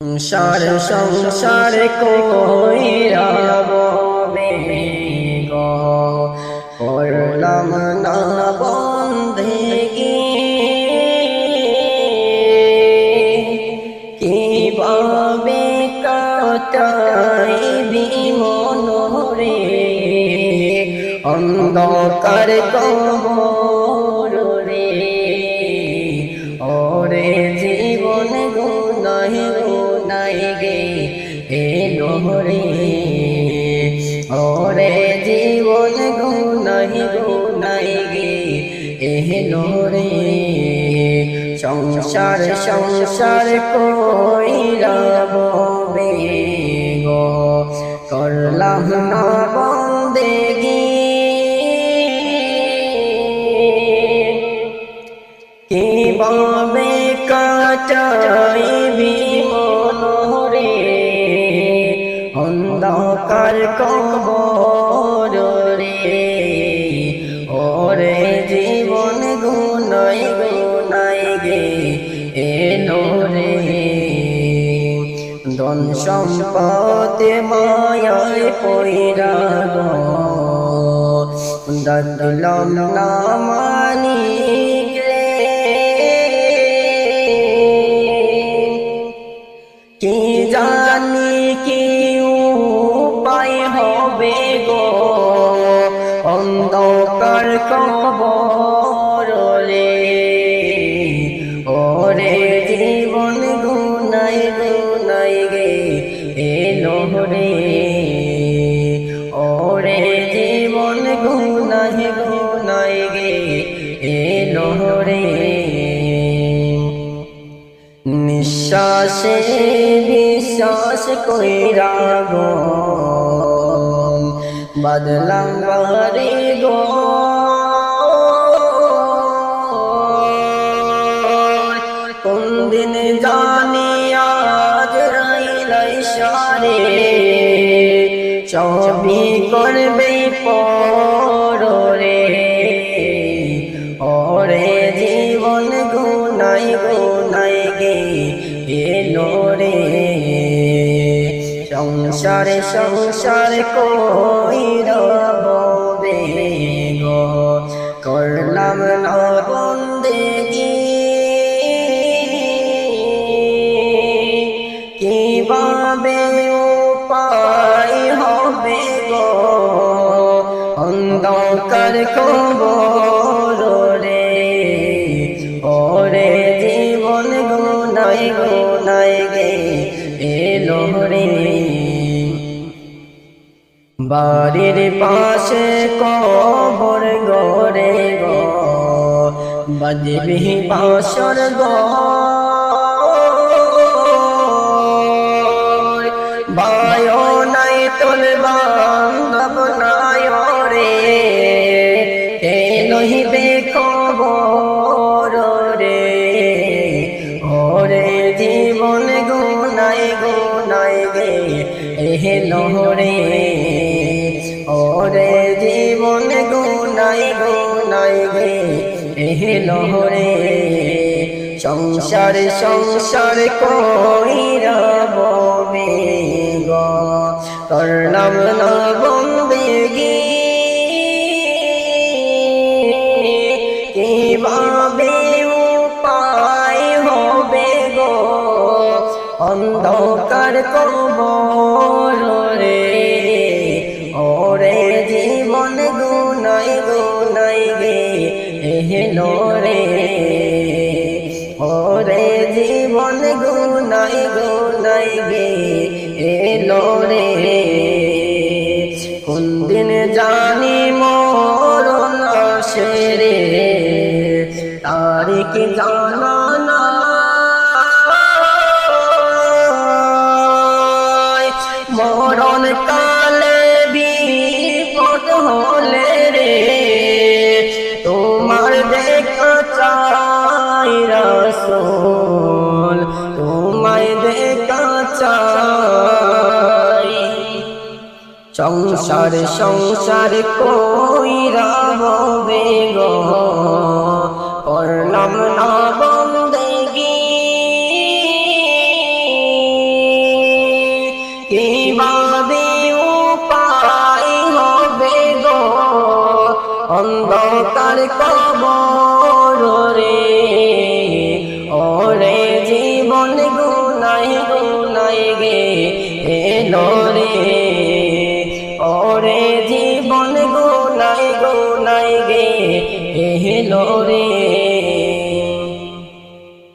সংসার সংসার কইরা ববে গো করলাম না বন্দেগি কিভাবে কাটাইবি মনরে অন্ধকার কবর রে ওরে জীবন গুনাহ গুনাহ গে এলো রে ওরে জীবন গুনাহ গুনাহ গে এলো রে সংসার সংসার কইরা ববে গো করলাম না বন্দেগি কিভাবে কাটাইবি মনরে অন্ধকার কবর রে ওরে জীবন গুনাহ গুনাহ গে এলো রে ধন সম্পদে মায়ায় পইরা গো দিলাম না মানিক রে কি জানি কি উপায় হবে গো অন্ধকার কবর রে ওরে জীবন গুনাহ গুনাহ গে এলো রে ওরে জীবন গুনাহ গুনাহ গে এলো রে নিঃশ্বাসে বিশ্বাস কইরা গো বদলাম বাড়ি গো কোন দিন জানি আজ রাইলাই সারে সবই করবে পর রে ওরে জীবন গুনাহ গুনাহ গে এলো রে সংসার সংসার কইরা ববে গো করলাম না বন্দেগি কিভাবে উপায় হবে গো অন্ধকার কবর রে ওরে জীবন গুনাহ গুনাহ গে এলো রে বাড়ির পাশে কবর গরে গো বাজবি বাঁশর গো বায়ো নাই তোর বান্ধব নাই রে এলোহিবে কবর রে ওরে জীবন গুনাহ গুনাহ গে এলো রে ওরে জীবন গুনাহ গুনাহ গে এলো রে সংসার সংসার কইরা ববে গো করলাম না বন্দেগি কিভাবে উপায় হবে গো অন্ধকার কবর রে ওরে জীবন গুনাহ গুনাহ গে এলো রে ওরে জীবন গুনাহ গুনাহ গে এলো রে কোন দিন জানি মরণ আসে রে তারিখ জানা নাই মরণ কালে বিপদ হলে রে তোমার দেখা চাই রাসূল তোমায় দেখা চাই সংসার সংসার কইরা ববে গো করলাম না বন্দেগি কার কবর রে, ওরে জীবন গুনাই গুনাই গে এলো রে, ওরে জীবন গুনাই গুনাই গে এলো রে।